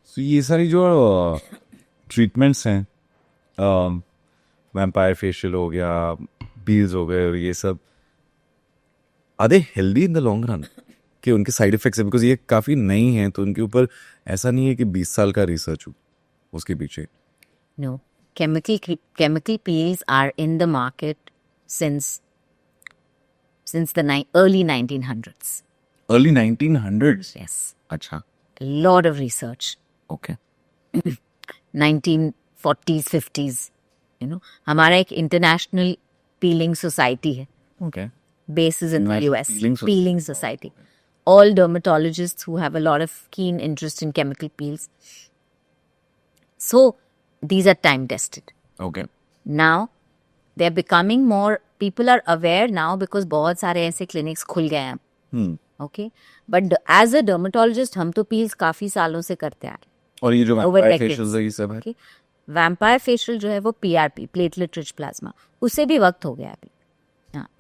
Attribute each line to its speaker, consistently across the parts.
Speaker 1: So ये सारी जो ट्रीटमेंट्स हैं, वैम्पायर फेशियल हो गया, बील्स हो गए, ये सब, are they healthy in the long run? कि उनके साइड इफेक्ट्स है, बिकॉज ये काफ़ी नई हैं, तो उनके ऊपर ऐसा नहीं है कि 20 साल का रिसर्च हो उसके पीछे.
Speaker 2: No, chemical peels are in the market since the early 1900s.
Speaker 1: Early 1900s.
Speaker 2: Yes,
Speaker 1: अच्छा.
Speaker 2: a lot of research.
Speaker 1: Okay.
Speaker 2: 1940s, 50s. हमारा एक इंटरनेशनल पीलिंग सोसाइटी है.
Speaker 1: Okay.
Speaker 2: Bases in the
Speaker 1: International
Speaker 2: US.
Speaker 1: Peeling Society.
Speaker 2: Peeling Society. All dermatologists who have a lot of keen interest in chemical peels. So, these are time tested.
Speaker 1: Okay.
Speaker 2: Now, they're becoming more, people are aware now because बहुत सारे ऐसे clinics खुल गए हैं. Okay? But as a dermatologist, हम तो peels काफी सालों से करते आ रहे हैं.
Speaker 1: और ये जो
Speaker 2: Over
Speaker 1: वैम्पायर
Speaker 2: decades.
Speaker 1: फेशियल्स है, ये सब है.
Speaker 2: Okay? Vampire facial जो है वो PRP, platelet rich plasma, उससे भी वक्त हो गया अभी.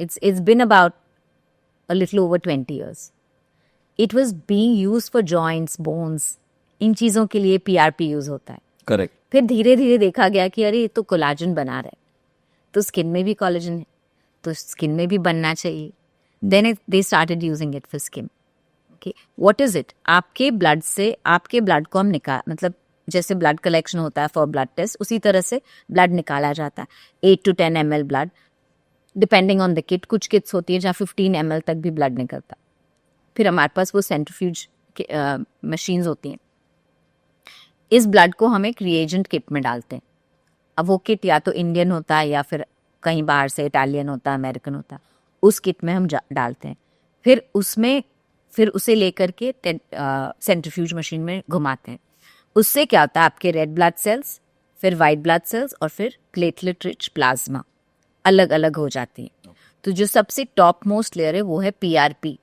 Speaker 2: It's been about a little over 20 years. It was being used for joints, bones. इन चीज़ों के लिए PRP यूज होता है.
Speaker 1: करेक्ट.
Speaker 2: फिर धीरे धीरे देखा गया कि अरे ये तो कोलाजन बना रहा है, तो स्किन में भी कोलाजन है, तो स्किन में भी बनना चाहिए. Then they started using it for skin. Okay, what is it? आपके ब्लड से, आपके ब्लड को हम मतलब जैसे ब्लड कलेक्शन होता है फॉर ब्लड टेस्ट, उसी तरह से ब्लड निकाला जाता है. 8 to 10 ml blood, depending on the kit. कुछ किट्स होती है जहाँ 15 ml तक भी ब्लड निकलता. फिर हमारे पास वो सेंट्रीफ्यूज मशीन्स होती हैं. इस ब्लड को हम एक रिएजेंट किट में डालते हैं. अब वो किट या तो इंडियन होता है या फिर कहीं बाहर से इटालियन होता है, अमेरिकन होता है. उस किट में हम डालते हैं. फिर उसे लेकर के सेंट्रीफ्यूज मशीन में घुमाते हैं. उससे क्या होता है, आपके रेड ब्लड सेल्स, फिर वाइट ब्लड सेल्स और फिर प्लेटलेट रिच प्लाज्मा अलग अलग हो जाती हैं. तो जो सबसे टॉप मोस्ट लेयर है वो है PRP,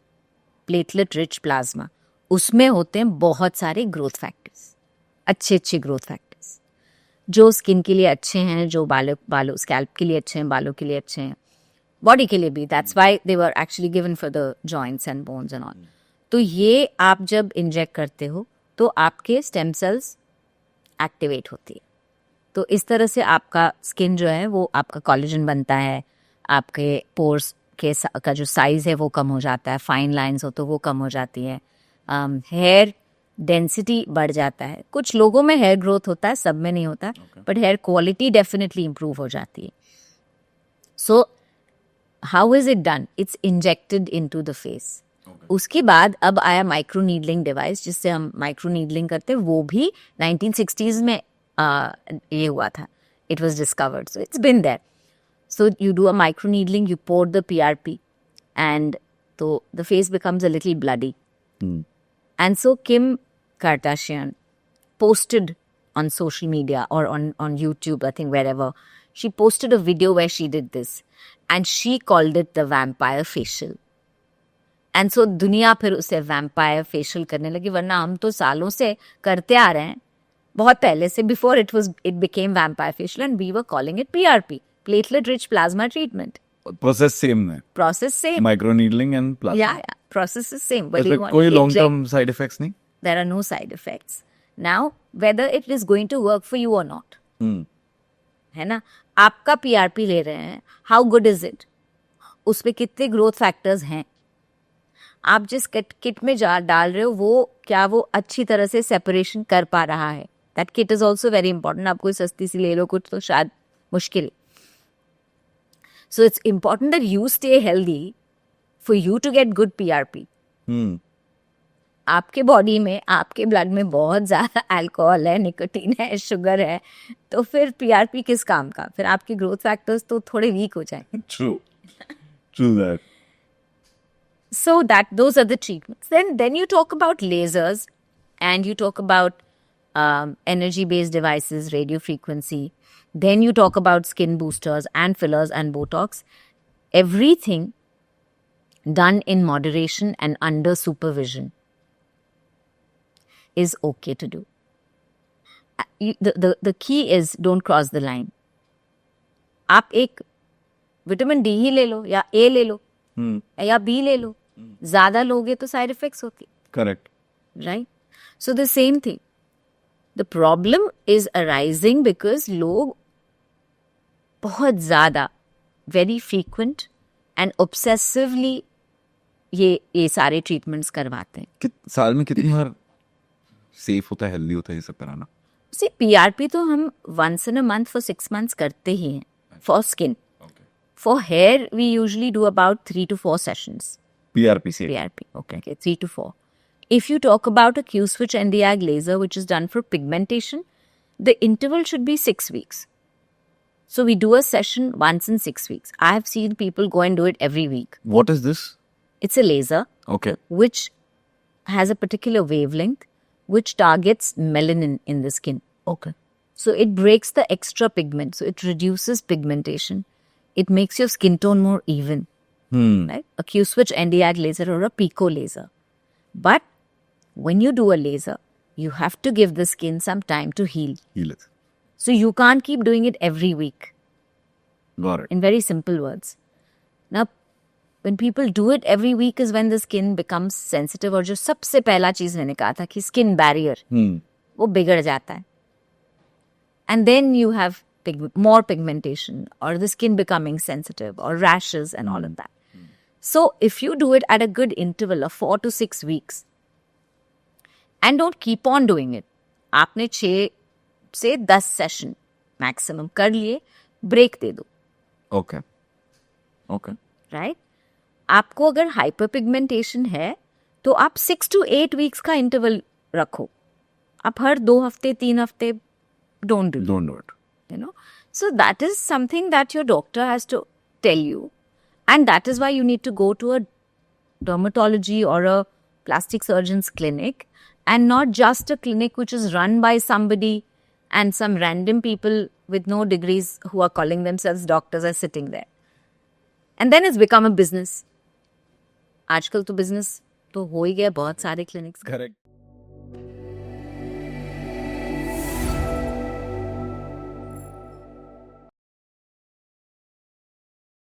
Speaker 2: प्लेटलेट रिच प्लाज्मा. उसमें होते हैं बहुत सारे ग्रोथ फैक्टर्स, अच्छे ग्रोथ फैक्टर्स जो स्किन के लिए अच्छे हैं, जो बालों स्कैल्प के लिए अच्छे हैं, बालों के लिए अच्छे हैं, बॉडी के लिए भी. That's why they were actually given for the joints and bones and all. तो ये आप जब इंजेक्ट करते हो तो आपके स्टेम सेल्स एक्टिवेट होती है. तो इस तरह से आपका स्किन जो है वो आपका कोलेजन बनता है, आपके पोर्स का जो साइज है वो कम हो जाता है, फाइन लाइंस हो तो वो कम हो जाती है, हेयर डेंसिटी बढ़ जाता है. कुछ लोगों में हेयर ग्रोथ होता है, सब में नहीं होता, but here quality definitely improve हो जाती है. So how is it done? It's injected into the face. उसके बाद अब आया माइक्रो नीडलिंग डिवाइस, जिससे हम माइक्रो नीडलिंग करते हैं. वो भी 1960s में ये हुआ था. It was discovered, so it's been there. So you do a micro needling, you pour the PRP, and so the face becomes a little bloody. And so Kim Kardashian posted on social media or on YouTube, I think wherever, she posted a video where she did this, and she called it the vampire facial. And so दुनिया फिर उसे vampire facial करने लगी, वरना हम तो सालों से करते आ रहे हैं, बहुत पहले से. Before it became vampire facial and we were calling it PRP, platelet rich plasma treatment.
Speaker 1: Process same है.
Speaker 2: Process same.
Speaker 1: Micro needling and plasma.
Speaker 2: Yeah, process is same. But you want
Speaker 1: कोई
Speaker 2: to
Speaker 1: long
Speaker 2: inject,
Speaker 1: term side effects नहीं.
Speaker 2: there are no side effects. Now, whether it is going to work for you or not, है ना, आपका PRP ले रहे हैं, how good is it? उस पे कितने ग्रोथ फैक्टर्स हैं? आप जिस किट में डाल रहे हो वो क्या वो अच्छी तरह से सेपरेशन कर पा रहा है? That kit is also very important. आप कोई सस्ती सी ले लो कुछ तो शायद मुश्किल. So it's important that you stay healthy for you to get good PRP. आपके बॉडी में, आपके ब्लड में बहुत ज़्यादा अल्कोहल है, निकोटीन है, शुगर है, तो फिर PRP किस काम का? फिर आपके ग्रोथ फैक्टर्स तो थोड़े वीक हो जाएंगे.
Speaker 1: True that.
Speaker 2: So those are the treatments. Then you talk about lasers, and you talk about energy-based devices, radio frequency. Then you talk about skin boosters and fillers and Botox. Everything done in moderation and under supervision is okay to do. The key is don't cross the line. आप एक vitamin D ही ले लो या A ले लो या B ले लो, ज्यादा लोगे तो साइड इफेक्ट्स होती.
Speaker 1: Correct.
Speaker 2: Right. So the same thing, The problem is arising because लोग बहुत ज़्यादा very frequent and obsessively ये सारे treatments करवाते हैं.
Speaker 1: साल में कितनी बार सेफ होता है, हेल्दी होता है ये सब कराना?
Speaker 2: See, PRP तो हम once in a month for 6 months करते ही हैं for skin. For hair, we usually do about 3 to 4 sessions.
Speaker 1: PRP से
Speaker 2: PRP, okay, 3 to 4. If you talk about a Q-switch Nd:YAG laser, which is done for pigmentation, the interval should be 6 weeks. So we do a session once in 6 weeks. I have seen people go and do it every week.
Speaker 1: What is this?
Speaker 2: It's a laser
Speaker 1: Okay.
Speaker 2: which has a particular wavelength which targets melanin in the skin.
Speaker 1: Okay.
Speaker 2: So it breaks the extra pigment. So it reduces pigmentation. It makes your skin tone more even. Right? A Q-switch Nd:YAG laser or a Pico laser. But when you do a laser, you have to give the skin some time to heal.
Speaker 1: Heal it.
Speaker 2: So you can't keep doing it every week.
Speaker 1: Got it.
Speaker 2: In very simple words. Now, when people do it every week is when the skin becomes sensitive. और जो सबसे पहला चीज मैंने कहा था कि skin barrier वो बिगड़ जाता है. And then you have more pigmentation or the skin becoming sensitive or rashes and all of that. So if you do it at a good interval of 4 to 6 weeks and don't keep on doing it, आपने 6 से 10 session maximum कर लिए, break दे दो.
Speaker 1: Okay. Okay.
Speaker 2: Right? आपको अगर hyper pigmentation है तो आप 6 to 8 वीक्स का इंटरवल रखो. आप हर 2 हफ्ते 3 हफ्ते don't do.
Speaker 1: Don't do it.
Speaker 2: You know, so that is something that your doctor has to tell you, and that is why you need to go to a dermatology or a plastic surgeon's clinic, and not just a clinic which is run by somebody and some random people with no degrees who are calling themselves doctors are sitting there, and then it's become a business. आजकल तो business तो हो ही गया बहुत सारे clinics.
Speaker 1: Correct.